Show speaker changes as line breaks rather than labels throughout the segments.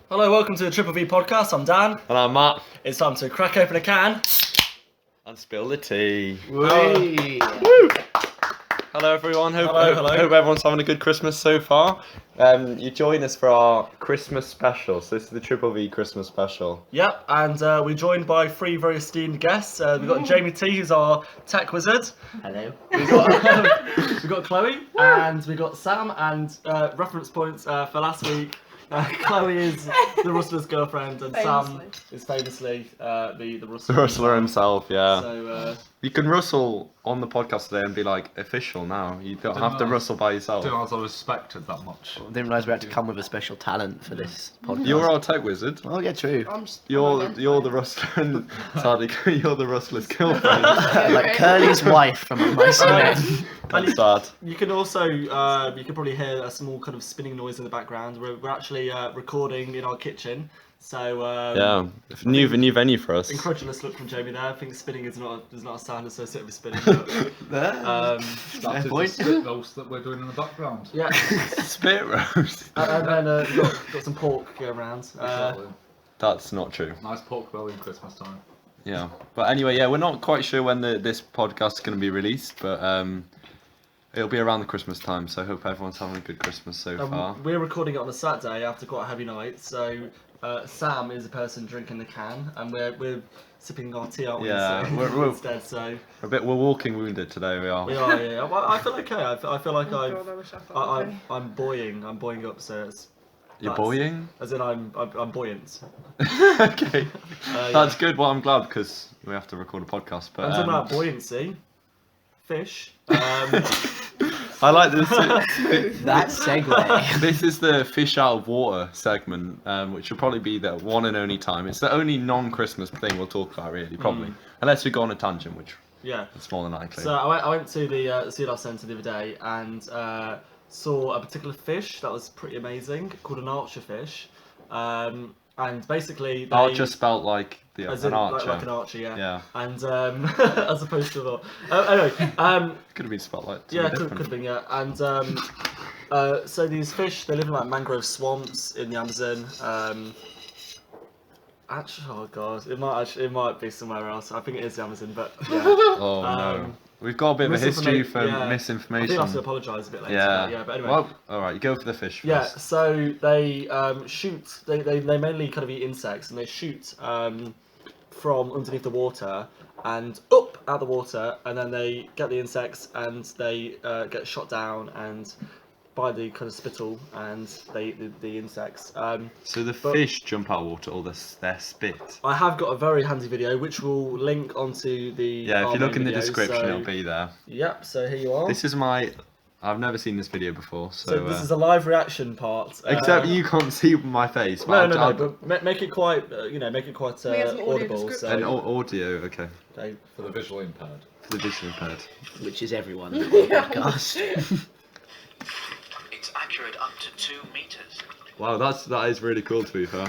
Hello, welcome to the Triple V podcast. I'm Dan.
And I'm Matt.
It's time to crack open a can.
And spill the tea.
Woo!
Hello everyone, hope
Hello.
everyone's having a good Christmas so far. You join us for our Christmas special, so this is the Triple V Christmas special.
Yep, and we're joined by three very esteemed guests. We've got Jamie T, who's our tech wizard.
Hello.
We've got Chloe, and we've got Sam, and reference points for last week. Chloe is the Rustler's girlfriend, and Sam is famously the Rustler.
The Rustler himself, yeah.
So,
you can rustle on the podcast today and be like official now. You don't have to rustle by yourself.
I didn't realise I respected that much.
I didn't realise we had to come with a special talent for this podcast.
You're our tech wizard.
Oh yeah, true.
You're the Rustler, and Sadiq, you're the Rustler's girlfriend.
Like Curly's wife from Mice and Men.
That's sad.
you can also you can probably hear a small kind of spinning noise in the background. We're actually recording in our kitchen. So
Yeah, new venue for us.
incredulous look from Jamie there. I think spinning is not a sound associated with spinning. But,
That is
point.
the spit roast that we're doing in the background.
yeah,
Spit roast.
and then we've got some pork going around.
That's not true.
Nice pork belly in Christmas time.
Yeah, but anyway, yeah, we're not quite sure when this podcast is going to be released, but it'll be around the Christmas time. So I hope everyone's having a good Christmas so far.
We're recording it on a Saturday after quite a heavy night. So Sam is the person drinking the can, and we're sipping our tea, aren't we?
Yeah,
so,
we're
instead. So
we're walking wounded today. We are.
we are. Yeah. Well, I feel okay. I feel like I'm buoying. I'm buoying up. So it's.
You're
That's-
buoying.
As in, I'm buoyant.
Okay,
Yeah.
that's good. Well, I'm glad because we have to record a podcast. But
I'm talking about buoyancy. Fish.
I like this.
That segue.
This is the fish out of water segment, which will probably be the one and only time. It's the only non-Christmas thing we'll talk about, really, probably, unless we go on a tangent, which
Yeah.
is more than likely.
So I went to the Sea Life Centre the other day and saw a particular fish that was pretty amazing called an archer fish. And basically they,
Archer spelt like
as
an
in,
archer.
like an archer, yeah.
Yeah.
And as opposed to the anyway,
Could have been spelt like
yeah,
something
could have
different.
been, yeah. And so these fish, they live in like mangrove swamps in the Amazon. Actually, oh god, it might be somewhere else. I think it is the Amazon, but yeah.
Oh no. We've got a bit of a history for
yeah. I
misinformation.
think I have to apologise a bit later.
Yeah.
But anyway.
Well, all right. You go for the fish first.
Yeah, so they shoot. They mainly kind of eat insects, and they shoot from underneath the water and up out the water, and then they get the insects and they get shot down and by the kind of spittle, and they eat the insects.
So the fish jump out of water, or their spit.
I have got a very handy video which will link onto the.
Yeah, if
our
you look
main
in the
video,
description,
so-
it'll be there.
Yep. So here you are.
This is I've never seen this video before,
so this is a live reaction part.
Except you can't see my face.
No,
But
but make it quite, make it quite
We have some audio
audible.
description.
And
So,
audio, okay.
okay.
For the visually impaired.
For the visually impaired.
Which is everyone in the podcast.
It's accurate up to 2 meters.
Wow, that is really cool to be fair.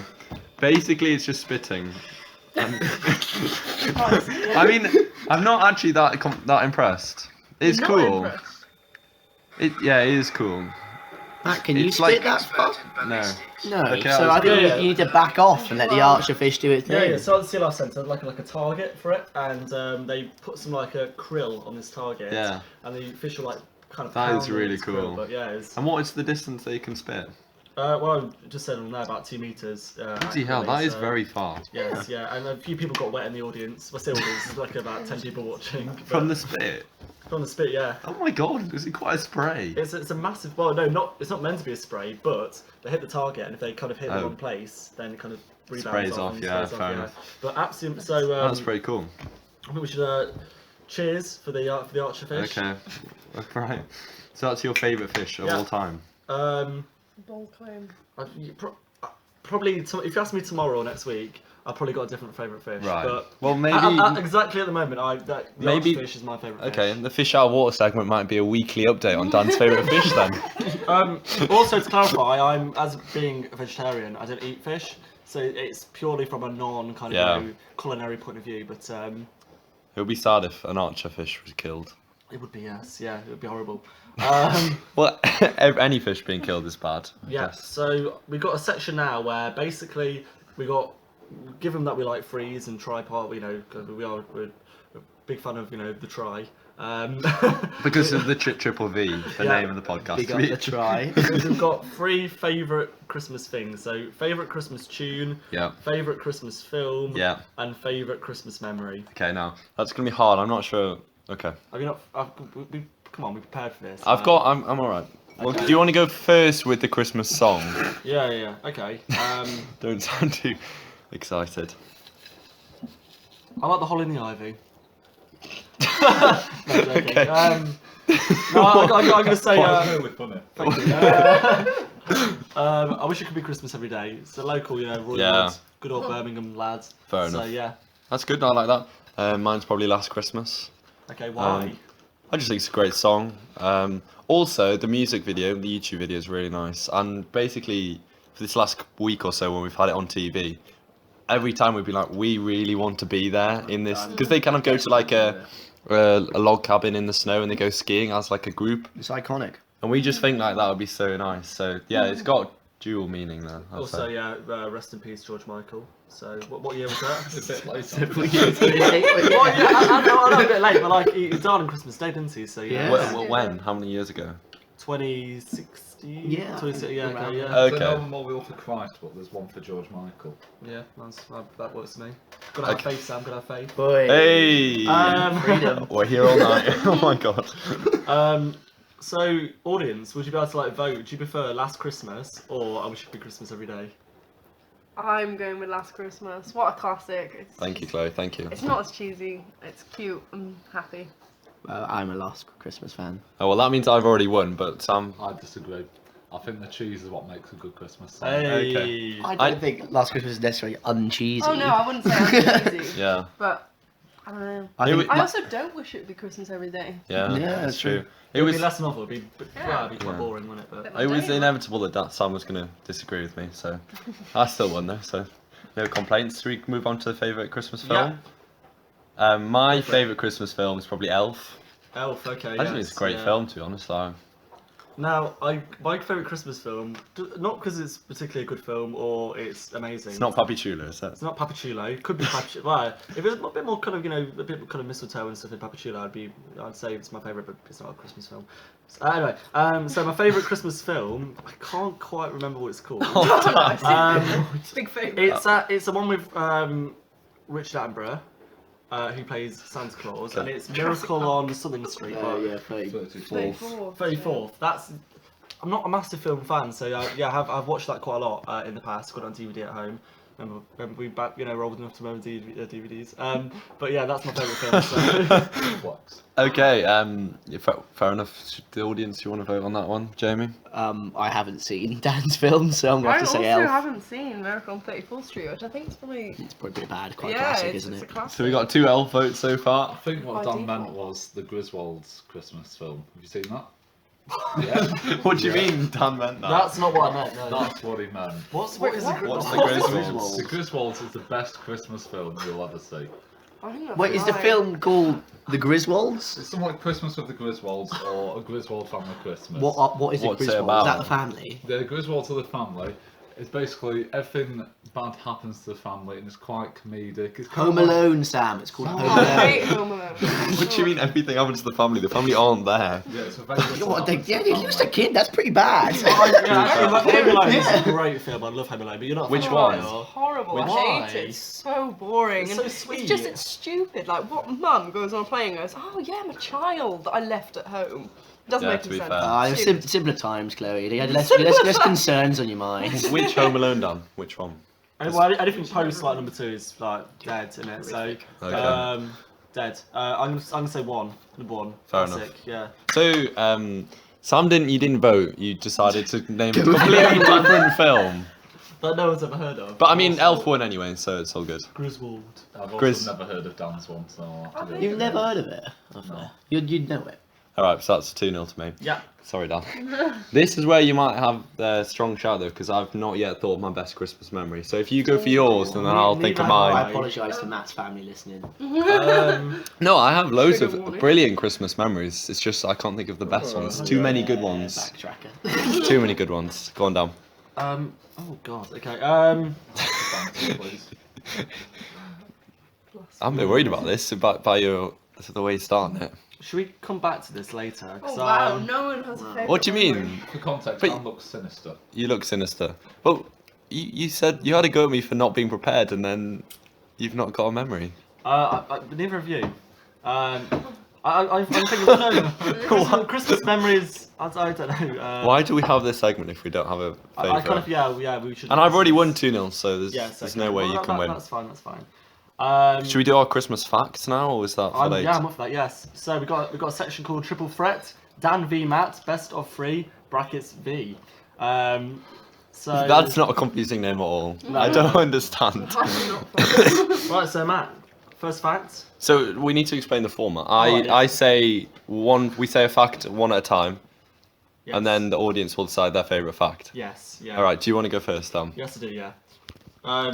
Basically, it's just spitting. I mean, I'm not actually that impressed. It's
Not
cool.
impressed.
It is cool.
Matt, can you
It's
spit
like-
that far?
No.
No.
Okay,
So
I
I think
yeah.
you need to back off and let the archer fish do its
Yeah,
thing.
yeah. So at the Sea Life Centre, like a target for it, and they put some like a krill on this target.
Yeah.
And the fish will like kind of.
That
pound
is
on
really
this
cool.
krill, but yeah, it's.
And what is the distance they can spit?
Well, I just said on there about 2 meters.
Bloody hell, that is very far.
Yes, yeah, and a few people got wet in the audience. Well, still, there's like about 10 people watching.
From
but-
the spit?
from the spit, yeah.
Oh my god, is it quite a spray?
It's a massive. Well, no, it's not meant to be a spray, but they hit the target, and if they kind of hit the
Oh.
wrong place, then it kind of rebounds
Sprays off,
and
yeah,
sprays
fair enough.
But absolutely, so
That's very cool.
I think we should cheers for the archer fish.
Okay, right. So that's your favourite fish of
Yeah.
all time?
Bold claim.
Probably if you ask me tomorrow or next week, I've probably got a different favourite fish.
Right.
But
Well, maybe.
exactly at the moment, the
Maybe-
archer fish is my favourite
Okay,
fish.
the fish out of water segment might be a weekly update on Dan's favourite fish then.
Also, to clarify, as being a vegetarian, I don't eat fish, so it's purely from a non kind of
Yeah.
culinary point of view. But
It would be sad if an archer fish was killed.
it would be, yes, yeah, it would be horrible.
Well, any fish being killed is bad. I
Yeah,
guess.
so we've got a section now where basically given that we like freeze and tripod, you know, 'cause we're a big fan of, you know, the try.
Because of the triple V, the
Yeah.
name of the podcast.
Big up the try.
We've got 3 favourite Christmas things. So, favourite Christmas tune,
Yeah.
favourite Christmas film,
Yeah.
and favourite Christmas memory.
Okay, now that's gonna be hard. I'm not sure. Okay.
Have you not? Come on, we prepared for this.
I'm all right. Well,
Okay.
do you want to go first with the Christmas song?
Yeah. Okay.
Don't sound too excited.
I like the Holly and the Ivy. No, joking.
Okay.
No, I'm going to say.
Really funny.
Thank you. I wish it could be Christmas every day. It's a local, you know, Royal
Yeah.
lads, good old Birmingham lads.
Fair
So
enough.
yeah.
That's good. I like that. Mine's probably Last Christmas.
Okay, why?
I just think it's a great song. Also, the music video, the YouTube video is really nice. And basically, for this last week or so when we've had it on TV, every time we'd be like, we really want to be there in this. Because they kind of go to like a log cabin in the snow and they go skiing as like a group.
It's iconic.
And we just think like that would be so nice. So yeah, it's got dual meaning there. I'd
Also,
say.
yeah, rest in peace, George Michael. So, what year was that?
A bit later.
Well, yeah, I know a bit late, but like he died on Christmas Day, didn't he? So yeah,
Yeah.
When? How many years ago?
2016.
Yeah,
2016, yeah,
around
okay, yeah,
there.
There's
Okay.
no Memorial for Christ, but there's one for George Michael.
yeah. That works for me. Gotta have
Okay.
faith, Sam. Gotta have faith.
Boy.
Hey!
Freedom.
We're here all night. Oh my god.
So, audience, would you be able to like vote? Do you prefer Last Christmas or I Wish It Could Be Christmas Every Day?
I'm going with Last Christmas. What a classic. It's,
Thank you, Chloe. Thank you.
It's not as cheesy. It's cute and happy.
I'm a Last Christmas fan.
Oh well, that means I've already won. But Sam,
I disagree. I think the cheese is what makes a good Christmas song.
Hey.
Okay.
I don't think Last Christmas is necessarily uncheesy.
Oh no, I wouldn't say I'm cheesy.
yeah,
But I don't know.
I
It
think
would-
I also don't wish it would be Christmas every day.
yeah,
Yeah,
that's
that's
true.
true.
It was.
It'd be less novel. It'd be,
Yeah.
it'd be quite
Yeah.
boring, wouldn't it? But
It was
Day.
inevitable that Sam was going to disagree with me, so I still won though. So no complaints. Should we move on to the favourite Christmas film? My favourite Christmas film is probably Elf.
Elf, okay.
I just think it's a great film, to be honest. Like,
Now, my favourite Christmas film, not because it's particularly a good film or it's amazing.
it's not Papi Chulo, is it?
It's not Papachulo. Could be Papachulo. Well, if it's a bit more kind of, you know, a bit kind of mistletoe and stuff in Papachulo, I'd say it's my favourite, but it's not a Christmas film. So, anyway, so my favourite Christmas film, I can't quite remember what it's called.
Big favourite.
It's the one with Richard Attenborough, who plays Santa Claus, and it's Miracle on Southern Street.
yeah,
34th.
34th. That's. I'm not a massive film fan, so yeah, I've watched that quite a lot in the past. Got it on DVD at home. Remember we back, you know, were old enough to remember DVDs. But yeah, that's my favourite film. So.
Okay, fair enough. The audience, you want to vote on that one, Jamie?
I haven't seen Dan's film, so I'm going to
I
have to
also
say Elf.
haven't seen Miracle on 34th Street, which I think is probably
It's probably bad, quite
yeah,
classic,
it's,
isn't
it's
it?
a classic.
So we got 2 Elf votes so
I
far.
think what
By
Dan meant
default.
was the Griswolds Christmas film. Have you seen that?
What do you mean, Dan meant that?
That's not what I meant. No.
That's what he meant.
What is
What's the
Griswolds?
The Griswolds is the best Christmas film you'll ever see.
I think that's
Wait, is the
right.
film called The Griswolds?
It's something like Christmas with the Griswolds or a Griswold family Christmas.
What is
What's
it,
it
Griswold?
about?
Is that the family?
The Griswolds are the family. It's basically everything bad happens to the family and it's quite comedic. It's kind
Home
of like-
Alone, Sam. It's called
Oh,
Home
I
Alone.
hate Home Alone.
What do you mean everything happens to the family? The family aren't there.
Yeah, it's a very
You know what, they lose a kid, that's pretty bad.
Home Alone is
Yeah.
a great film. I love Home Alone, but you're not. a
Which
fan,
one?
are you?
It's horrible.
Which-
I hate
Why?
it. It's so boring.
It's
and
so sweet.
It's just it's stupid. Like what mum goes on a plane and goes, oh yeah, I'm a child that I left at home. It doesn't
Yeah,
make
to
any
be
sense.
fair.
It's
It was
stupid.
simpler times, Chloe. You had less concerns on your mind.
Which Home Alone, Dan? Which one?
And, well, anything post like number 2 is like dead in it. So
Okay.
dead. I'm gonna say one. Number 1.
Fair
Classic, Yeah.
So, Sam didn't vote. You decided to name a completely different film.
That no one's ever heard of.
But I mean, Elf won anyway, so it's all good.
Griswold.
I've also
Gris-
never heard of Dan's one, so I'll have to do
You've
it.
never heard of it?
No.
You'd know it.
All right, so that's 2-0 to me.
Yeah.
Sorry, Dan. This is where you might have the strong shout though, because I've not yet thought of my best Christmas memory. So if you go for yours, then I'll think of
I
mine.
apologise to Matt's family listening.
No, I have loads
Trigger
of
warning.
brilliant Christmas memories. It's just I can't think of the best ones. Too many good ones.
Backtracker.
Too many good ones. Go on, Dan.
Oh God. Okay.
Please.
I'm a bit worried about this, by your the way you're starting it.
Should we come back to this later? 'Cause,
Oh wow, no one has a favourite.
What do you
memory.
mean?
For context,
But-
Dan looks sinister.
You look sinister. Well, you said you had a go at me for not being prepared, and then you've not got a memory.
Neither of you. I'm thinking, no, Christmas memories. I don't know.
Why do we have this segment if we don't have a
I
favourite?
kind of yeah we should.
And I've already won 2-0, so there's
Yes,
there's
okay.
no way
Well,
you can win.
That's fine. That's fine.
Should we do our Christmas facts now, or is that for later?
Yeah, I'm up for that. Yes. So we got a section called Triple Threat. Dan v Matt, best of 3 brackets V. So
That's not a confusing name at all. I don't understand.
right. So Matt, first fact.
So we need to explain the format.
Alright, yes.
I say one. We say a fact one at a time,
Yes.
and then the audience will decide their favourite fact.
Yes. Yeah.
All right. Do you want to go first, Dan?
Yes, I do. Yeah.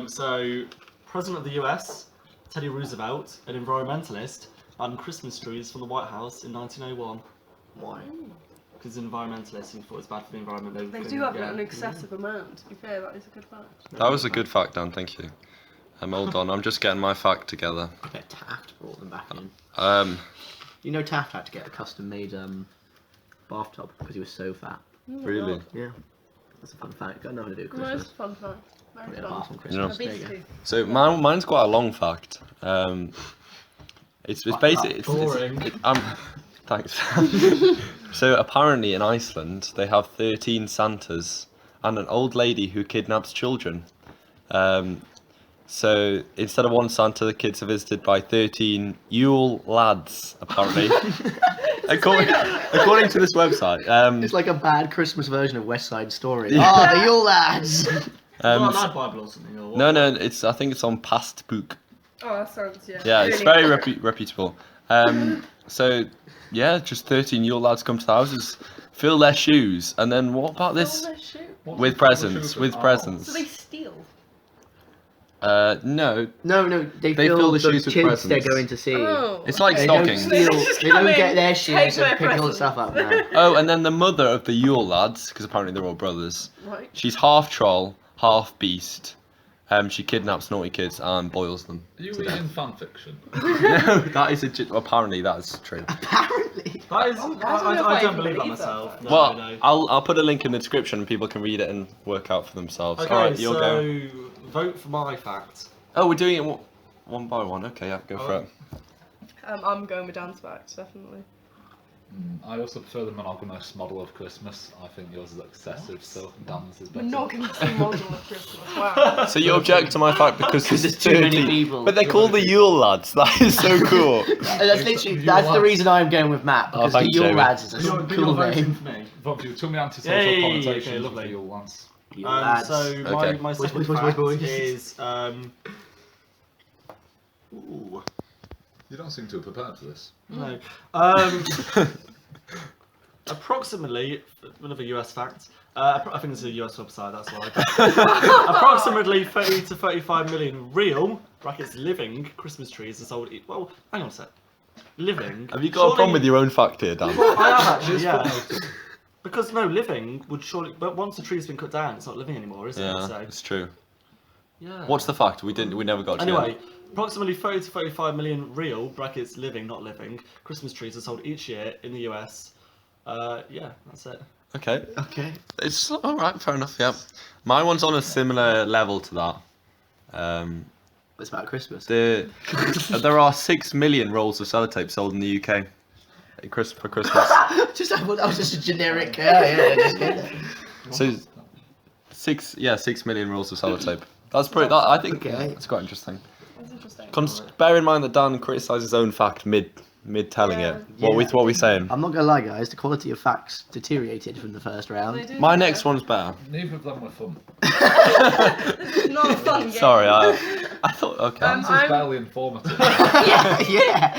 So President of the U.S. Teddy Roosevelt, an environmentalist, banned Christmas trees from the White House in 1901
Why?
because he's an environmentalist and he thought it was bad for the environment.
They do have an excessive amount. To be fair, that is a good fact.
That was a good fact, Dan. Thank you. Hold on. I'm just getting my fact together.
I bet Taft brought them back in.
Um,
Taft had to get a custom-made bathtub because he was so fat.
really.
Yeah. That's a fun fact. Got nothing to do with
No, it's
Christmas.
a fun fact. Very
Yeah,
fun.
apart from Christmas. There you go.
Obesity.
So mine's quite a long fact. It's basically
boring.
Thanks. So apparently in Iceland they have 13 Santas and an old lady who kidnaps children. So instead of one Santa, the kids are visited by 13 Yule lads. Apparently, according to this website.
It's like a bad Christmas version of West Side Story.
Yeah.
Oh, they're your lads!
Not Lad Bible or something. Or what?
No, I think it's on Past Book.
Oh, that sounds
Yeah, it's
really
very
cool.
reputable. So yeah, just 13 Yule lads come to the houses, fill their shoes, and then what about this?
Oh, they shoot.
With presents, with presents.
So they steal.
No,
No, they
They fill the shoes with
kids they're
presents.
going to see.
Oh.
it's like
They don't
stockings.
steal.
Just
They don't
come
get
in,
their
take
shoes
their
and pick all the
presents.
stuff up now.
Oh, and then the mother of the Yule lads, because apparently they're all brothers.
Right.
She's half troll, half beast. She kidnaps naughty kids and boils them.
Are you
to death.
reading fan fiction?
No, that is apparently that is true.
Apparently.
That is.
I don't know if
I
I
don't
can
believe that
believe that.
myself. No,
Well,
no.
I'll put a link in the description and people can read it and work out for themselves.
Okay,
All right,
so
you'll go.
vote for my fact.
Oh, we're doing it one by one. Okay, yeah, go for
Oh.
it.
I'm going with Dan's fact, definitely.
I also prefer the monogamous model of Christmas. I think yours is excessive, so Dan's is better.
Monogamous model of Christmas. Wow.
So you object to my fact because
Because
there's
there's too many
30
people.
But they're called the Yule lads. That is so cool.
That's literally that's the reason I'm going with Matt because the
thanks,
Yule
Jamie.
lads is a
You're
cool
voting
name.
for me.
Vote for you. Too many antisocial
Yay,
connotations
okay,
for
lovely.
your ones.
Yule lads.
So
Okay.
my second
boys,
fact
boys.
is ooh,
You don't seem too prepared for this.
no. Approximately, another US fact. I think it's a US website. That's why. Approximately 30 to 35 million real (brackets living) Christmas trees are sold. Well, hang on a sec. Living.
Have you got a problem with your own fact here, Dan?
I have actually, yeah. Because no, living would surely. But once the tree's been cut down, it's not living anymore, is it?
Yeah,
So,
it's true.
yeah.
What's the fact? We never got to the
Anyway,
end.
approximately 30 to 35 million real (brackets living, not living) Christmas trees are sold each year in the US. Yeah, that's it.
Okay.
Okay.
It's all right, fair enough. Yeah, my one's on a similar level to that.
It's about Christmas.
There are 6 million rolls of sellotape sold in the UK for Christmas.
Just that was just a generic. Yeah, just get it.
So 6 million rolls of sellotape. That's pretty. I think
Okay.
that's quite interesting.
That's interesting.
Bear in mind that Dan criticised his own fact mid telling
Yeah.
it. What we saying?
I'm not gonna lie, guys. The quality of facts deteriorated from the first
They
round.
do,
My
yeah.
next one's better.
Neither of them were fun.
This is not a fun game.
Sorry, I thought, okay.
Dan's is
I'm-
barely informative.
yeah.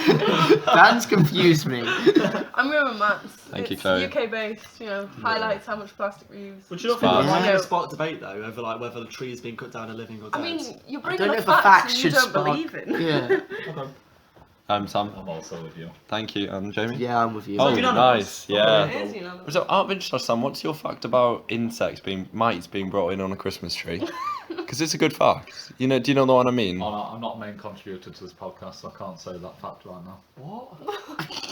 Dan's confused me.
I'm going with Matt's.
Thank you,
It's
Chloe.
UK based, highlights how much plastic we use.
Would you not
It's
think
fine.
that might
No.
spark debate though over like whether the trees being cut down are living or dead?
I mean, you're
I
bringing
don't know
up
if the
facts
facts
and you
should
don't
spark.
believe in.
Yeah.
Okay.
Sam,
I'm also with you.
thank you, and Jamie.
Yeah, I'm with you.
Oh,
unanimous?
nice. Yeah.
It is, you know.
So, out of interest, Sam, what's your fact about mites being brought in on a Christmas tree? Because it's a good fact. Do you know the one I mean?
I'm not main contributor to this podcast, so I can't say that fact right now.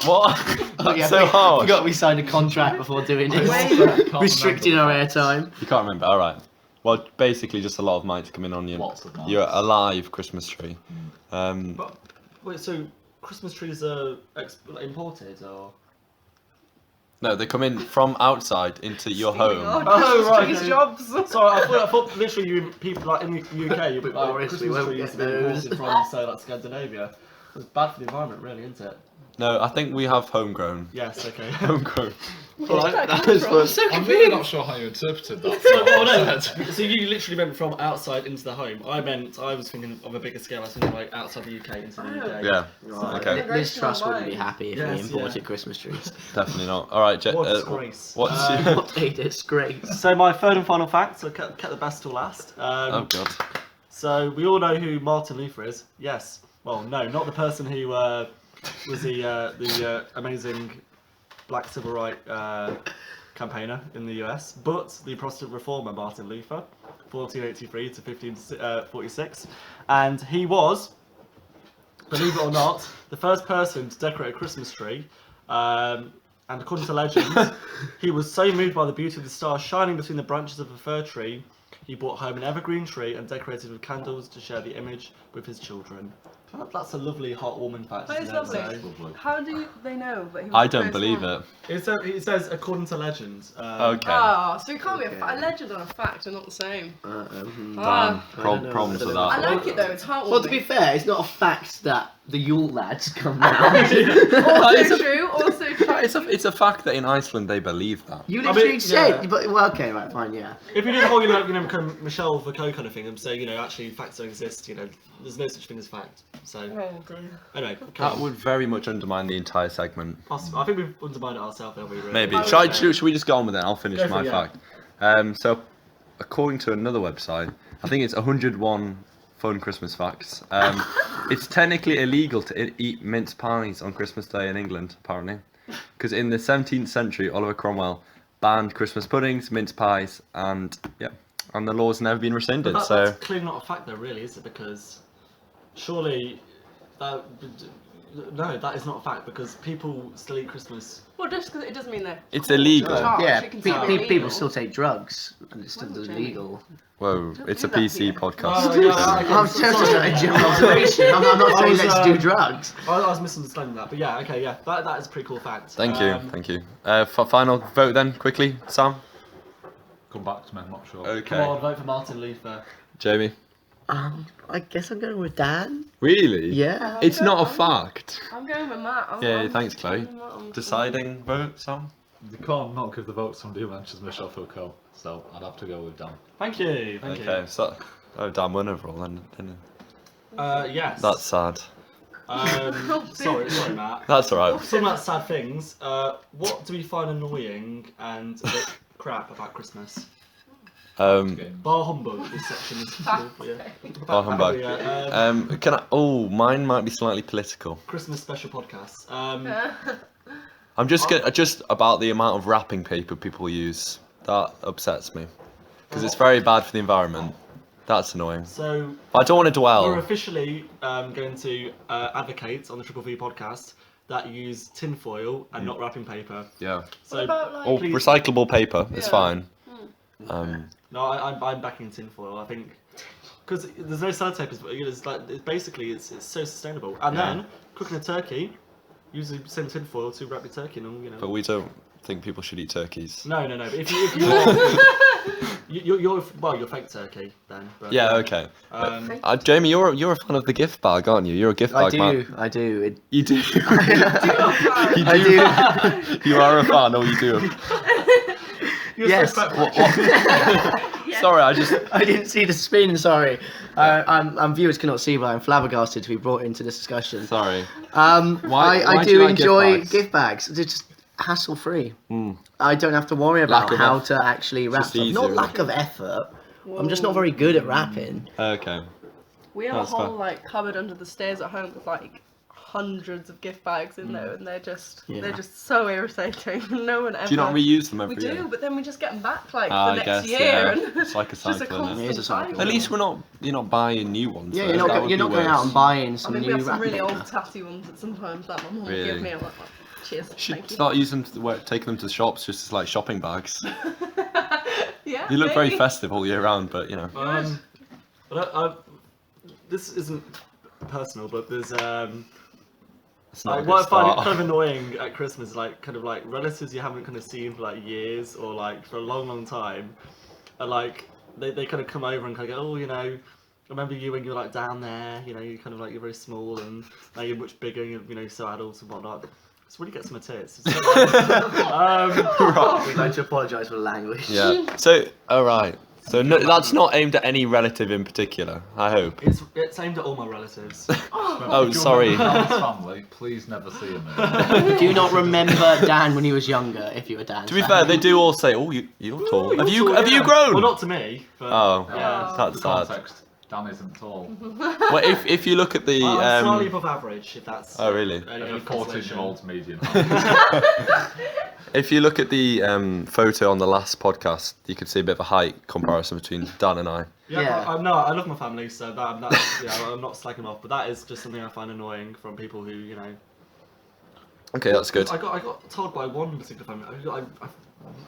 What? That's so hard.
Forgot we signed a contract before doing this.
Wait.
Restricting our airtime.
You can't remember. All right. Well, basically, just a lot of mites coming on
Lots of mites.
your alive Christmas tree.
But wait, so Christmas trees are imported or?
No, they come in from outside into your
Speaking
home.
of
Oh, right,
trees
okay.
jobs.
Sorry, I thought literally you people like in the UK, you
But
like,
Boris, we
Christmas
won't
trees
get
have been
those.
imported from say like Scandinavia. It's bad for the environment, really, isn't it?
No, I think we have homegrown.
Yes. Okay.
Homegrown.
Alright,
that
that
come
was
from?
fun.
I'm really not sure how you interpreted that.
Oh no! So you literally meant from outside into the home. I was thinking of a bigger scale. I was thinking like outside the UK into the UK.
Yeah.
Right.
Okay.
Liz Truss wouldn't be happy if
Yes,
we imported
yeah.
Christmas trees.
Definitely not. All right,
What a disgrace.
what's
What a disgrace.
So my third and final fact. So kept the best till last.
Oh god.
So we all know who Martin Luther is. Yes. Well, no, not the person who was the amazing black civil rights campaigner in the US, but the Protestant reformer Martin Luther, 1483 to 1546, and he was, believe it or not, the first person to decorate a Christmas tree. And according to legend, he was so moved by the beauty of the stars shining between the branches of a fir tree, he brought home an evergreen tree and decorated with candles to share the image with his children. That's a lovely, heartwarming fact.
That is
isn't it?
lovely.
So-
How do they know that he was
I
the
don't
first
believe
one?
it.
It says according to legend.
Okay.
Ah, so it can't be
Okay.
a legend and a fact are not the same.
Damn.
Ah.
I don't know,
Problems
I
with
don't
I
that.
like it though, it's heartwarming.
Well, to be fair, it's not a fact that the Yule lads come down.
Also true, also true.
It's a fact that in Iceland they believe that.
You
I
literally
mean,
said,
yeah.
but well, okay, right, fine, yeah.
If you do the whole, become Michelle Foucault kind of thing and say, actually facts don't exist, there's no such thing as fact. So,
Oh dear.
anyway,
That would very much undermine the entire segment.
I think we've undermined it ourselves, haven't we? Really?
Maybe.
I would
Should we just go on with it? I'll finish
Go for
my
it, yeah.
fact. So, according to another website, I think it's 101 fun Christmas facts. It's technically illegal to eat mince pies on Christmas Day in England, apparently. Because in the 17th century, Oliver Cromwell banned Christmas puddings, mince pies, and the law's never been rescinded.
But
So,
that's clearly not a fact though, really, is it? Because surely no, that is not a fact because people still eat Christmas.
Well, just because it doesn't mean that.
It's illegal.
Yeah,
It can still be
people
illegal.
still take drugs, and it's still
Well,
illegal.
Whoa, it's a
do that
PC
here.
podcast.
Oh, yeah, okay,
I'm
so-
just
sorry.
a general observation. I'm not
I
saying
was,
let's do drugs.
I was misunderstanding that, but yeah, okay, yeah, that is a pretty cool fact.
Thank you. For final vote then, quickly, Sam?
Come back to me, I'm not sure.
Come
Okay.
on, vote for Martin Luther.
Jamie?
I guess I'm going with Dan.
Really?
Yeah.
It's not a fact.
I'm going with Matt.
Yeah, thanks, Chloe. Deciding vote, Sam?
You can't not give the vote to somebody who mentions Michelle Foucault, so I'd have to go with Dan.
Thank you.
Okay, so Dan won overall then, didn't he?
Yes.
That's sad.
Sorry, Matt.
That's alright.
Talking about sad things, what do we find annoying and a bit crap about Christmas? Bar humbug. This section is
Bar humbug.
Yeah,
Can I? Oh, mine might be slightly political.
Christmas special podcast.
I'm just about the amount of wrapping paper people use. That upsets me because it's very bad for the environment. That's annoying.
So
But I don't want to
we're
dwell.
officially going to advocate on the Triple V podcast that you use tinfoil and not wrapping paper.
Yeah.
So
What about like?
Or
Please-
recyclable paper. It's
Yeah.
fine.
no, I'm backing tinfoil. I think because there's no sellotape. It's so sustainable. And
Yeah.
then cooking a turkey, use the same tinfoil to wrap your turkey in.
But we don't think people should eat turkeys.
No. But if you are, you're fake turkey then. But,
Yeah. Okay.
Um,
Jamie, you're a fan of the gift bag, aren't you? You're a gift bag man.
I do.
You do.
I do.
You are a fan, or you do.
you're
Yes.
so respectful.
Sorry, I just.
I didn't see the spin. Sorry. Viewers cannot see, but I'm flabbergasted to be brought into this discussion.
Sorry.
I
why do
do
you like
enjoy
gift bags?
They're just hassle free. I don't have to worry
Lack
about
of
how
effort.
to actually wrap
Just
stuff.
easier,
Not
isn't
lack
it?
of effort. I'm just not very good at wrapping.
Okay.
We have
That's
a whole
fair.
like cupboard under the stairs at home with like hundreds of gift bags in there, and they're just so irritating. No one ever.
Do you not reuse them every
We
year?
do, but then we just get them back like
Ah,
the
I
next
guess,
year,
yeah.
and
It's like a
just a
cycle, isn't it?
It is a
constant
cycle.
cycle.
At least you're not buying new ones.
Yeah,
though.
you're not,
That would
you're
be
not going out
worse.
and buying
I
some
mean,
new
we have some
wrapping
really old
paper.
tatty ones that sometimes that my mum will
Really?
give me. I'm like, cheers,
Should
thank you.
start using taking them to the shops just as like shopping bags.
Yeah,
You look very
maybe.
festive all year round, but you know.
But this isn't personal, but there's
It's not a
like,
good
what I find
start.
kind of annoying at Christmas, like kind of like relatives you haven't kind of seen for like years or like for a long time, are like they kind of come over and kind of go, oh, you know, I remember you when you were like down there, you know, you kind of like you're very small and now you're much bigger, and you're, you know, so adult and whatnot. It's really gets my tits. It's
We'd like to apologise for the language.
Yeah. So, alright. So no, that's not aimed at any relative in particular, I hope.
it's aimed at all my relatives.
Oh, sorry.
Dan's family, please never see him again.
Do you not remember Dan when he was younger, if you were Dan?
To be fair, they do all say, "Oh, you're tall. Have you grown?"
Well, not to me. But,
Oh,
yeah.
that's sad.
Context: Dan isn't tall.
Well, if you look at the
I'm slightly above average, if that's.
Oh, really?
any
A
consolation.
40-year-old's median.
if you look at the photo on the last podcast, you could see a bit of a height comparison between Dan and I.
Yeah,
Yeah.
but, no, I love my family, so that's yeah, I'm not slacking them off. But that is just something I find annoying from people who, you know.
Okay, that's good.
I got told by one particular family. I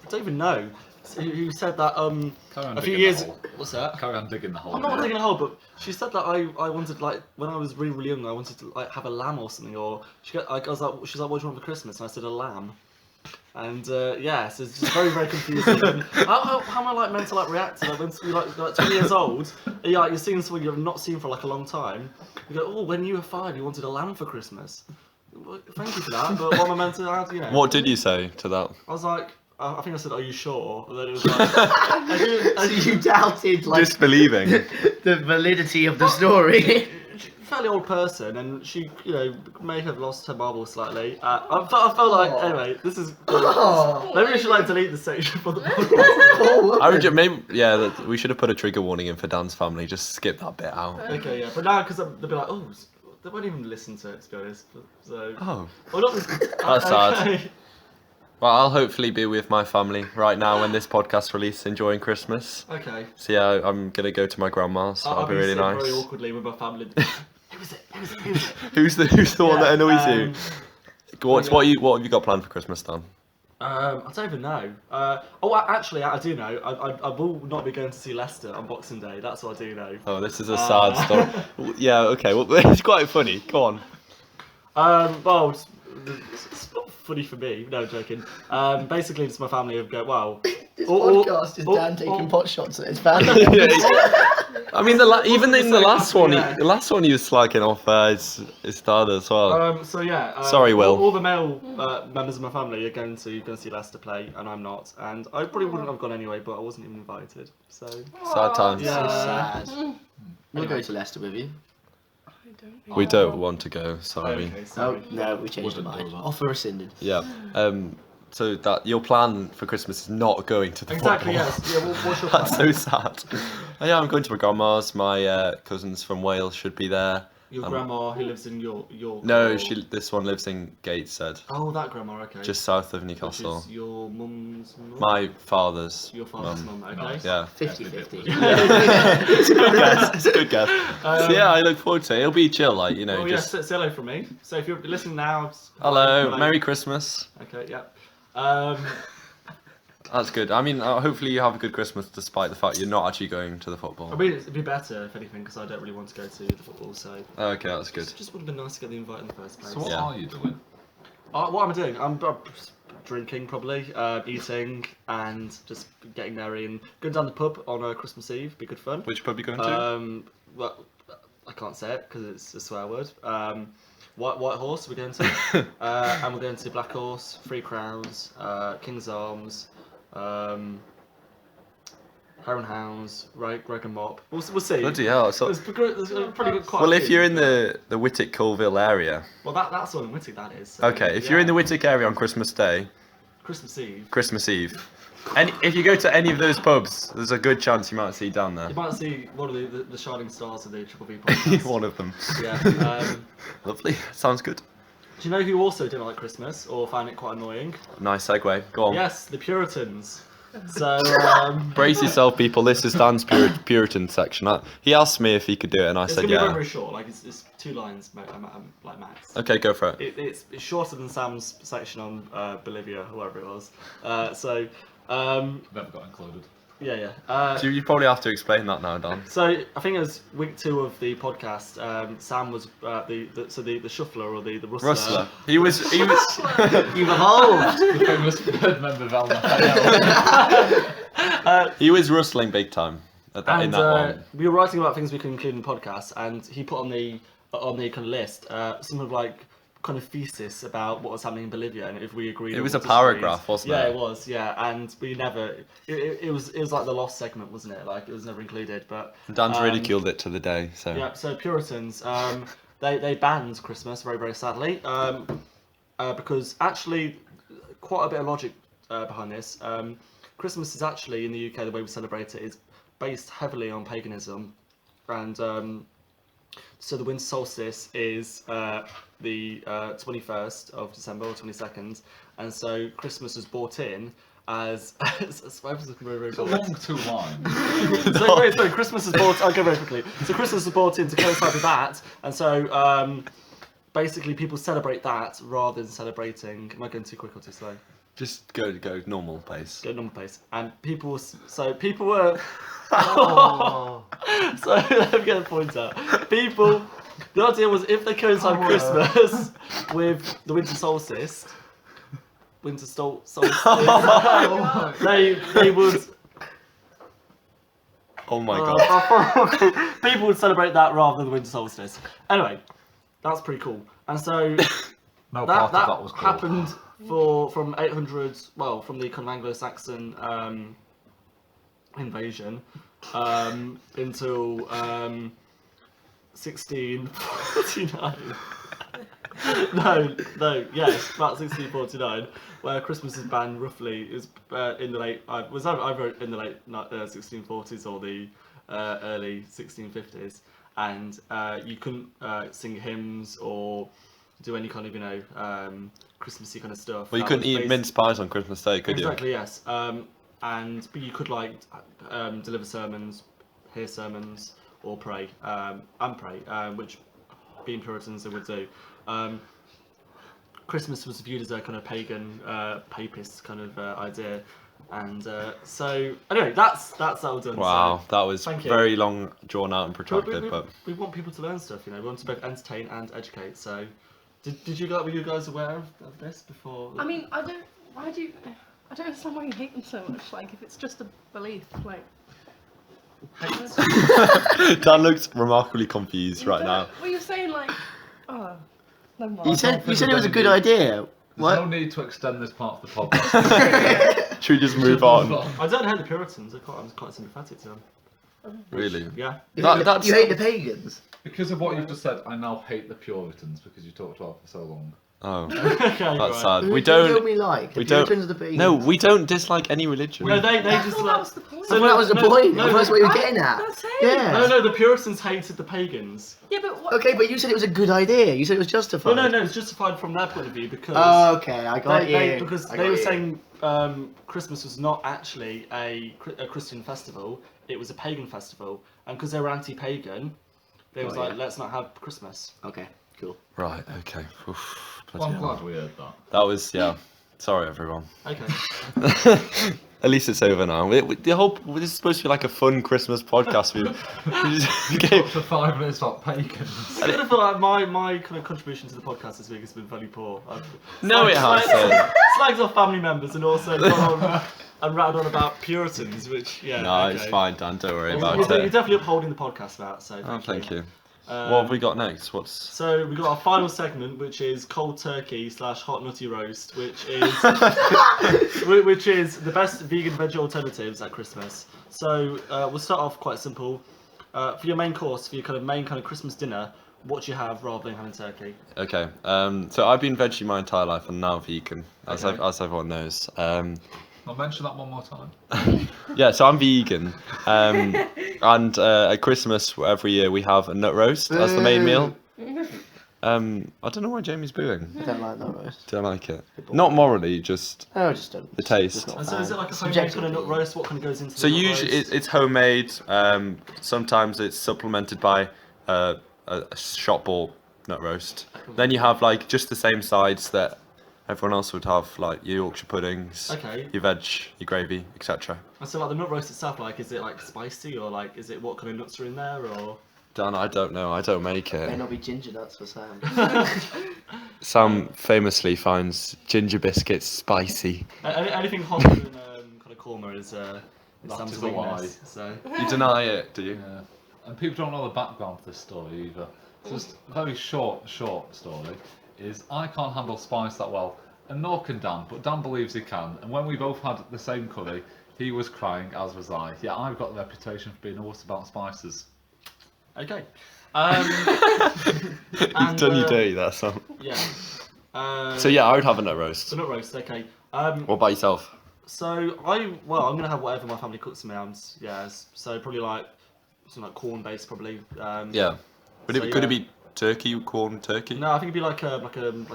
don't even know who said that
Carry on
a few
digging
years.
the hole.
What's that?
Carry on digging the hole.
I'm not digging a hole, but she said that I wanted, like, when I was really young, I wanted to like have a lamb or something, or I was like, she's like, what do you want for Christmas? And I said a lamb. And yeah, so it's just very confusing. And how am I like meant to like react to like when you're like 20 years old, and you're seeing someone you've not seen for like a long time. You go, oh, when you were 5, you wanted a lamb for Christmas. Well, thank you for that, but what am I meant to have? You know.
What did you say to that?
I was like, I think I said, "Are you sure?" And then it was like,
So you doubted like
Disbelieving.
the validity of the story.
fairly old person, and she, you know, may have lost her marbles slightly. I felt like, anyway, this is. Maybe we should like delete this section for the podcast.
I would maybe we should have put a trigger warning in for Dan's family. Just skip that bit out.
Okay, yeah, but now because they'll be like, oh, they won't even listen to it, to be honest. So.
Oh,
Well, not
That's sad. well, I'll hopefully be with my family right now when this podcast releases, enjoying Christmas.
Okay.
So yeah, I'm gonna go to my grandma's. So
I'll
that'll be really
sitting very
nice.
awkwardly with my family. Who is it? Who is it? Who is it?
Who's the one that annoys you?
yeah.
What have you got planned for Christmas, Dan?
I don't even know. Actually, I do know. I will not be going to see Leicester on Boxing Day. That's what I do know.
Oh, this is a sad story. Yeah, okay. Well, it's quite funny. Go on.
Well, it's not funny for me. No, joking. Basically, it's my family have go, wow.
This
All-
podcast is
all-
Dan taking
all-
pot shots at his family.
I mean, even in the last one,
yeah.
the last one, he was slacking off his dad as well.
So yeah.
Sorry, Will.
All the male members of my family are going to see Leicester play, and I'm not. And I probably wouldn't have gone anyway, but I wasn't even invited. So.
Sad times.
Yeah.
So sad. We'll go to Leicester with you.
I don't know.
We don't want to go. Sorry.
Okay,
Oh
sorry.
no, we changed our
Wasn't
mind.
those
Offer rescinded.
Yeah. So that your plan for Christmas is not going to the
Exactly.
football.
Yes. Yeah. What's your plan?
That's so sad. Yeah, I'm going to my grandma's. My cousins from Wales should be there.
Your grandma who lives in York.
No,
or-
this one lives in Gateshead,
Oh, that grandma. Okay.
just south of
Which
Newcastle.
is your mum's mum.
My father's.
Your father's mum. Okay.
Nice.
Yeah.
50-50.
It's a good guess. It's a good guess. So yeah, I look forward to it. It'll be chill, like, you know.
Oh
just
yes, say hello from me. So if you're listening now,
hello, Merry Christmas.
Okay, yeah.
That's good. I mean, hopefully you have a good Christmas despite the fact you're not actually going to the football.
I mean, it'd be better if anything because I don't really want to go to the football. So
Okay, that's good.
it just would have been nice to get the invite in the first place.
So what
Yeah.
are you doing?
What am I doing? I'm drinking probably, eating, and just getting merry and going down the pub on Christmas Eve. Be good fun.
Which pub are you going to?
Well, I can't say it because it's a swear word. White Horse we're going to, and we're going to Black Horse, Three Crowns, King's Arms. Hare and Hounds, Greg and Mop. We'll see.
Bloody hell. So,
There's a pretty good quite
well,
a
if
few.
you're in the Whittick Colville area,
Well, that's all in Whittick, that is. So,
okay, if you're in the Whittick area on Christmas Day,
Christmas Eve,
and if you go to any of those pubs, there's a good chance you might see Dan there.
you might see one of the shining stars of the Triple V podcast.
One of them.
Yeah.
Lovely. Sounds good.
Do you know who also didn't like Christmas or found it quite annoying?
Nice segue. Go on.
Yes, the Puritans. So,
Brace yourself, people. This is Dan's Puritan section. He asked me if he could do it, and I
it's
said
gonna be very,
yeah.
very short. Like it's 2 lines, like max.
Okay, go for it.
It's shorter than Sam's section on Bolivia, whoever it was. So,
Never got included.
yeah.
So you probably have to explain that now, Dan.
So I think it was week 2 of the podcast. Sam was the shuffler or the rustler.
Rustler. He was.
You've evolved.
The famous third member of LMFAO.
He was rustling big time in
And
that one.
we were writing about things we could include in the podcast, and he put on the kind of list some of like kind of thesis about what was happening in Bolivia and if we agreed.
It
or
was a
disagreed.
paragraph, wasn't
Yeah,
it?
it was. Yeah, and we never. It was like the lost segment, wasn't it? Like it was never included, but.
Dan's ridiculed it to the day. So.
Yeah. So Puritans, they banned Christmas very, very sadly, because actually quite a bit of logic behind this. Christmas is actually in the UK, the way we celebrate it is based heavily on paganism, and so the winter solstice is the 21st of December or 22nd, and so Christmas was brought in as
It's a long 2 lines.
so Christmas is brought. I'll go very quickly. So Christmas was brought in to coincide with that, and so basically people celebrate that rather than celebrating. Am I going too quick or too slow?
Just go normal pace.
Go normal pace. And people were.
Oh.
So let me get the point out. People, the idea was if they coincide Christmas with the winter solstice, solstice, they would.
Oh my god.
People would celebrate that rather than the winter solstice. Anyway, that's pretty cool. And so
No part of that was cool.
happened from 800. Well, from the kind of Anglo-Saxon invasion until 1649. Yes, about 1649, where Christmas is banned roughly is in the late. Was either in the late 1640s or the early 1650s, and you couldn't sing hymns or do any kind of Christmassy kind of stuff.
Well, you
That
couldn't
was
eat
based-
mince pies on Christmas Day, could you?
Exactly, yes. But you could like deliver sermons, hear sermons, or pray, which being Puritans they would do. Christmas was viewed as a kind of pagan, papist kind of idea, and so anyway, that's all done.
Wow, that was
Thank you.
very long, drawn out and
So,
protracted, but
we want people to learn stuff, We want to both entertain and educate. So, were you guys aware of this before?
I mean, I don't understand why you hate them so much. Like, if it's just a belief, like.
Dan looks remarkably confused
You
right
don't-
now.
Well, you're saying like, oh, never mind.
You said it was a good idea.
There's no
What?
need to extend this part of the podcast.
Should we just move on?
I don't hate the Puritans. I'm quite sympathetic to them.
Really?
Yeah.
That's-
You hate the pagans.
Because of what you've just said, I now hate the Puritans because you talked about it for so long.
Oh,
Okay,
that's
right.
sad.
Who
We
don't
don't.
we like? The
we don't-
Puritans or the pagans?
No, we don't dislike any religion.
No, they
I
just
thought that was the point.
I thought that was the point. That's what you were getting at.
That's it.
Yeah.
No, the Puritans hated the pagans.
Yeah, but what?
Okay, but you said it was a good idea. You said it was justified.
No, it's justified from their point of view because
Oh, okay, I got you.
because
I
they
got
were
you.
saying Christmas was not actually a Christian festival; it was a pagan festival, and because they were anti-pagan, they was
Oh,
like,
yeah.
let's not have Christmas.
Okay, cool.
Right. Okay. Oof,
Well, I'm
bloody hell.
glad we heard that.
That was Sorry, everyone.
Okay.
At least it's over now. This is supposed to be like a fun Christmas podcast. We just gave-
Talked for 5 minutes about pagans.
I kind of feel like my kind of contribution to the podcast this week has been fairly poor.
No, it hasn't.
Slagged off family members and also gone on and rattled on about Puritans, which
No, it's fine, Dan. Don't worry
You're
about
you're
it.
definitely upholding the podcast about. So
Oh, thank you. What have we got next? What's
So we got our final segment, which is cold turkey / hot nutty roast, which is which is the best vegan veg alternatives at Christmas. So we'll start off quite simple. For your main course, for your main Christmas dinner, what do you have rather than having turkey?
okay? So I've been veggie my entire life and now vegan, as
Okay.
as everyone knows.
I'll mention that one more time.
Yeah, so I'm vegan, and at Christmas every year we have a nut roast as the main meal. I don't know why Jamie's booing.
I don't like that roast.
Don't like it. Not morally, just
I just don't.
the taste.
And so is it like a homemade
Subjective
kind of nut
opinion.
roast? What kind of goes into
So
the nut
usually
roast?
it's homemade. Sometimes it's supplemented by a shop bought nut roast. Then you have like just the same sides that everyone else would have, like your Yorkshire puddings,
Okay.
your veg, your gravy, etc.
And so like the nut roast itself, like is it like spicy or like is it what kind of nuts are in there or?
Dan, I don't know. I don't make
May
it.
not be ginger nuts for Sam.
Sam famously finds ginger biscuits spicy.
Anything hotter than kind of korma is Sam's
is a lie.
weakness. So
You deny it, do you?
Yeah. And people don't know the background to this story either. So just a very short story is I can't handle spice that well, and nor can Dan, but Dan believes he can. And when we both had the same curry, he was crying, as was I. Yeah, I've got the reputation for being a wuss about spices.
okay.
You've done your dirty there, Sam.
Yeah.
So yeah, I would have a nut roast.
So nut roast. Okay.
What about yourself?
So I'm gonna have whatever my family cooks me. Yeah. So probably like something like corn based probably.
Yeah.
So,
Could it be turkey, corn, turkey?
No, I think it'd be like a kind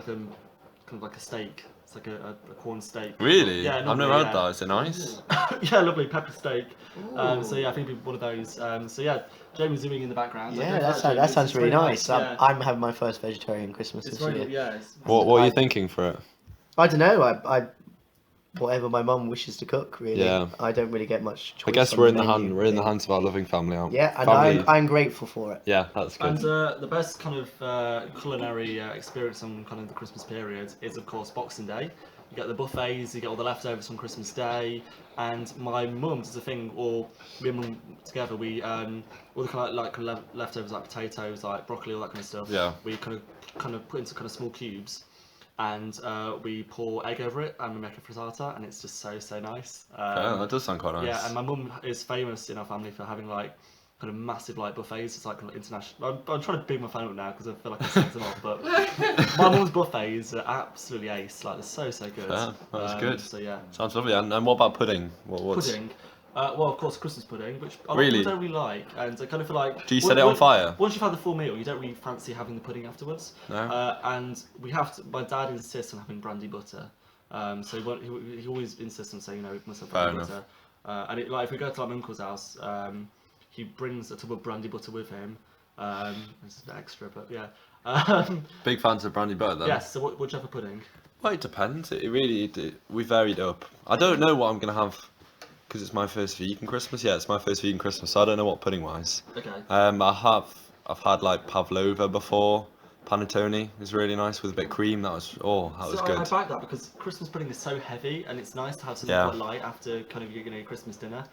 of like a steak. It's like a corn steak.
Really?
Yeah.
I've
lovely,
never had
yeah.
that. Is it nice?
Yeah, lovely pepper steak. So yeah, I think it'd be one of those. So yeah, Jamie's zooming in the background.
Yeah,
Go for
that
Jamie.
sounds
It's
really
very
nice.
Yeah.
I'm having my first vegetarian Christmas
It's
this
very
year.
yeah.
What are you thinking for it?
I don't know. I whatever my mum wishes to cook. Really.
Yeah.
I don't really get much choice.
I guess
on
we're in the
menu.
hand. We're in the hands of our loving family, aren't we?
Yeah, and
Family.
I'm grateful for it.
Yeah, that's good.
And the best kind of culinary experience on kind of the Christmas period is, of course, Boxing Day. You get the buffets, you get all the leftovers from Christmas Day, and my mum does a thing, or me and mum together, we all the kind of leftovers like potatoes, like broccoli, all that kind of stuff.
Yeah.
We kind of put into kind of small cubes, and we pour egg over it, and we make a frittata, and it's just so nice.
Yeah, that does sound quite nice.
Yeah, and my mum is famous in our family for having like kind of massive like buffets. It's like kind of international. I'm trying to big my phone up now because I feel like I set them off. But my mum's buffets are absolutely ace. Like they're so good.
Fair, that's good.
So yeah,
Sounds lovely. And what about pudding? What's...
pudding. Well, of course, Christmas pudding, which a lot of
Really?
people don't really like, and I kind of feel like.
Do you set it on fire?
Once you've had the full meal, you don't really fancy having the pudding afterwards.
No?
And we have to. My dad insists on having brandy butter. So he always insists on saying, we must have brandy
Fair
butter. And if we go to my uncle's house, he brings a tub of brandy butter with him. It's a bit extra, but yeah.
Big fans of brandy butter then?
Yes. So what do you have for pudding?
Well, it depends. We varied up. I don't know what I'm going to have because it's my first vegan Christmas. Yeah, it's my first vegan Christmas, so I don't know what pudding wise.
Okay.
I've had like pavlova before. Panettone is really nice with a bit of cream. That was
I
good.
like that because Christmas pudding is so heavy, and it's nice to have something
Yeah.
quite light after kind of your Christmas dinner.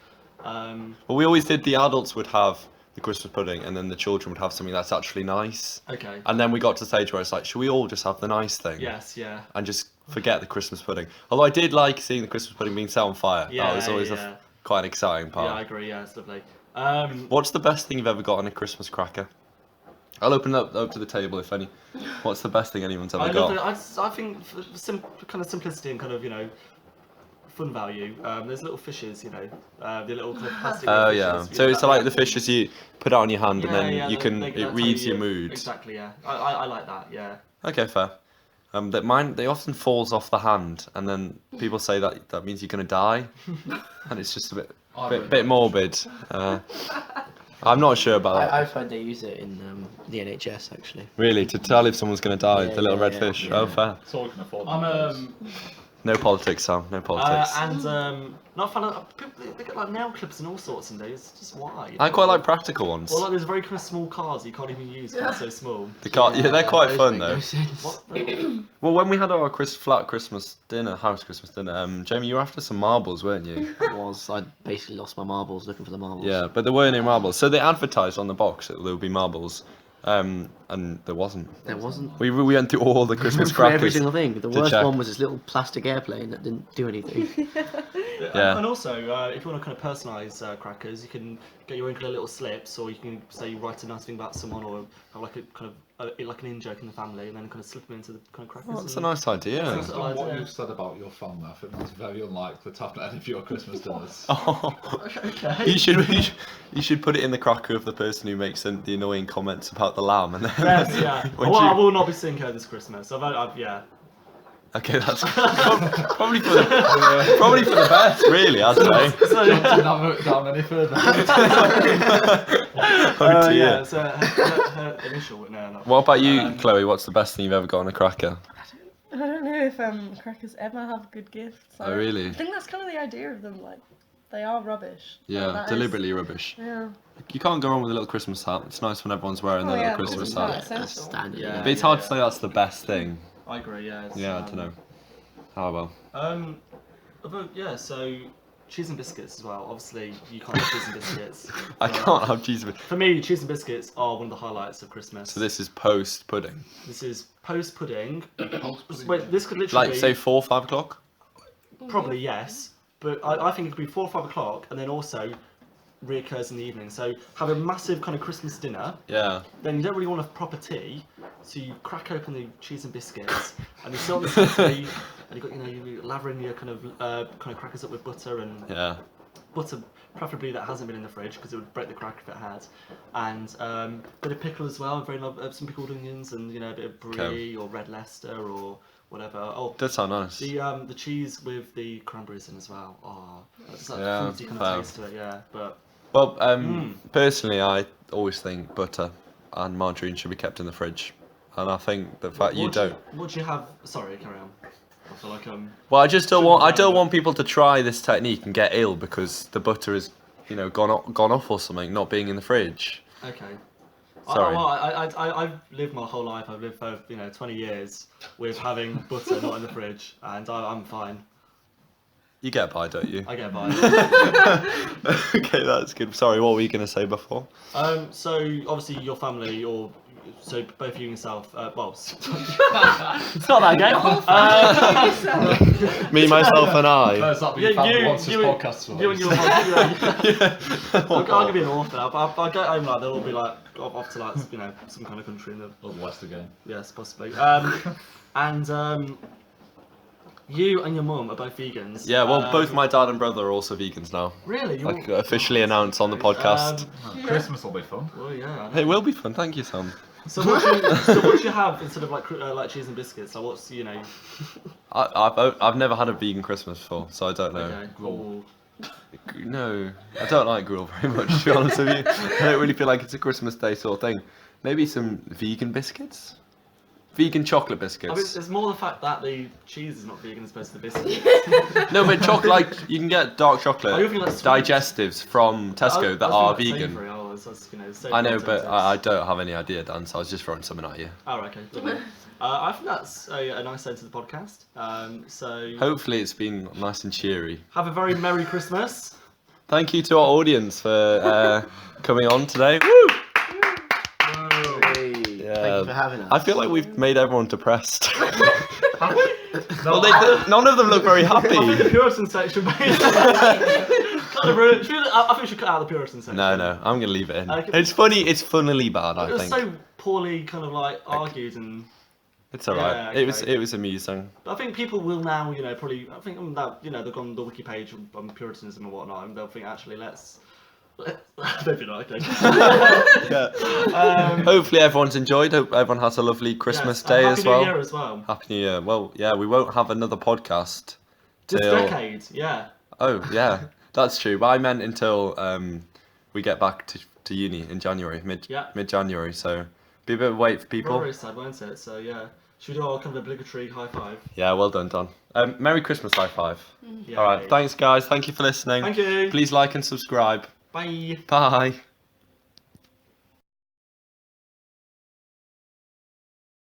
Well, we always did. The adults would have the Christmas pudding, and then the children would have something that's actually nice.
Okay.
And then we got to the stage where it's like, should we all just have the nice thing?
Yes. Yeah.
And just forget the Christmas pudding. Although I did like seeing the Christmas pudding being set on fire.
Yeah.
That was always
yeah.
quite an exciting part.
Yeah, I agree. Yeah, it's lovely.
What's the best thing you've ever got on a Christmas cracker? I'll open it up to the table if any. What's the best thing anyone's ever got?
I think for kind of simplicity and kind of fun value. There's little fishes, the little kind of plastic.
Oh
little
yeah.
fishes,
So it's like the fishes you put it on your hand and then
they
it reads your mood.
Exactly. Yeah. I like that. Yeah.
Okay, fair. That mine they often falls off the hand and then people say that means you're gonna die, and it's just a bit morbid. I'm not sure about that.
I've heard they use it in the NHS actually.
Really, to tell if someone's gonna die,
Yeah,
the little
yeah,
red
yeah,
fish.
yeah.
Oh, fair.
That's all we can afford.
No politics, Sam. No politics.
And not a fan of people. They get like nail clips and all sorts in there. It's just why.
I quite like practical ones.
Or like there's very kind of small cars you can't even use because they're so small.
They're quite
those
fun
make
though.
no sense.
What?
Well, when we had our flat Christmas dinner, house Christmas dinner, Jamie, you were after some marbles, weren't you?
I basically lost my marbles looking for the marbles.
Yeah, but there weren't any marbles. So they advertised on the box that there would be marbles. And there wasn't.
There wasn't.
We went through all the Christmas
For every
crackers.
single thing. The
to
worst
check.
one was this little plastic airplane that didn't do anything.
Yeah.
And also, if you want to kind of personalise crackers, you can get your own kind of little slips, or you can say write a nice thing about someone, or have like a kind of like an in-joke in the family, and then kind of slip them into the kind of crackers.
Oh, that's a nice idea.
Based on what you've said about your family, I think that's very unlikely to happen at any of your Christmas dinners.
Oh,
Okay.
you should put it in the cracker of the person who makes the annoying comments about the lamb, and then
Yes, yeah.
when
Well, I
you-
will not be seeing her this Christmas. Yeah.
Okay, that's probably for the best, really. I'd say.
So,
Don't narrow it down any further.
Oh dear.
yeah. So her initial. No.
What about you, Chloe? What's the best thing you've ever got on a cracker?
I don't know if crackers ever have good gifts.
Oh, really?
I think that's kind of the idea of them. Like, they are rubbish.
Yeah,
Like, that is-
deliberately rubbish.
Yeah.
You can't go wrong with a little Christmas hat. It's nice when everyone's wearing
Oh,
their
yeah,
little Christmas
it's
hat.
nice.
That's
Essential.
standard.
Yeah.
But it's hard to say that's the best thing.
I agree. Yeah. It's,
Yeah, I don't know. How well?
But yeah, so cheese and biscuits as well. Obviously, you can't have cheese and biscuits.
I
but
can't have cheese.
For me, cheese and biscuits are one of the highlights of Christmas.
So this is post pudding.
This is post pudding. Wait, this could literally
Like
be,
say 4, 5 o'clock.
probably yes, but I think it could be 4 or 5 o'clock, and then also reoccurs in the evening. So have a massive kind of Christmas dinner.
Yeah.
Then you don't really want a proper tea, so you crack open the cheese and biscuits, and you sit on the settee, and you got you lavering your kind of crackers up with butter and
Yeah.
butter, preferably that hasn't been in the fridge because it would break the crack if it had, and bit of pickle as well. Very love some pickled onions and a bit of brie
Okay.
or red Leicester or whatever. Oh,
Does sound nice.
the cheese with the cranberries in as well. Oh, that's that
Yeah,
fruity kind
fair.
of taste to it. Yeah, but
Well, personally, I always think butter and margarine should be kept in the fridge, and I think the fact you don't.
What do you have? Sorry, carry on. I feel like
Well, I just don't want. I don't
Shouldn't
want people to try this technique and get ill because the butter is, gone off or something, not being in the fridge.
okay.
Sorry.
I've lived my whole life. I've lived for 20 years with having butter not in the fridge, and I'm fine.
You get by, don't you?
I get by.
Okay, that's good. Sorry, what were you going to say before?
So obviously your family, or so both you and yourself. Well, it's not that again.
Me, myself, and I.
There's that big fan that wants his podcast
you and your mum. I'll give you an author. I'll go home like they'll all be like off to like some kind of country in the
Or the West again.
yes possibly. And you and your mum are both vegans.
Yeah, well, both my dad and brother are also vegans now.
Really?
Like officially announced on the podcast.
Christmas will be fun.
Well, yeah.
It will be fun. Thank you, Sam.
So what do you have instead of like cheese and biscuits? Like what's
I've never had a vegan Christmas before, so I don't know.
Okay, cool.
No, I don't like gruel very much, to be honest with you. I don't really feel like it's a Christmas Day sort of thing. Maybe some vegan biscuits? Vegan chocolate
I mean,
biscuits.
it's more the fact that the cheese is not vegan as opposed to the biscuit.
No, but chocolate, like, you can get dark
Oh,
chocolate
you're thinking like sweets.
digestives from Tesco that are vegan. I know, but I don't have any idea, Dan, so I was just throwing something at you.
Oh, okay. Lovely. I think that's a nice end to the podcast. So
Hopefully it's been nice and cheery.
have a very Merry Christmas.
Thank you to our audience for coming on today. Woo!
Thank you for having us.
I feel like we've made everyone depressed.
Have we?
Well, none of them look very
I think the
happy.
Puritan section. I think we should cut out the Puritan section.
No, I'm gonna leave it in.
Okay.
It's funny. It's funnily bad,
It
I
was
think.
so poorly kind of like argued, and
It's alright.
Yeah,
It was amusing.
but I think people will now, probably. I think that they've gone on the wiki page on Puritanism and whatnot, and they'll think actually let's maybe not. Okay.
Yeah. Hopefully everyone's enjoyed. Hope everyone has a lovely Christmas
Yes,
day
and
as
Happy
well.
New Year as well.
Happy New Year. Well, yeah, we won't have another podcast
This
till.
decade, yeah.
Oh yeah, that's true. But I meant until we get back to uni in January,
Yeah.
mid January. So be a bit of a wait for people.
Very sad, won't it? So yeah, should we do our kind of obligatory high five?
Yeah, well done, Don. Merry Christmas, high five.
Yeah.
All right, thanks guys. Thank you for listening.
Thank you.
Please like and subscribe.
Bye.
Bye.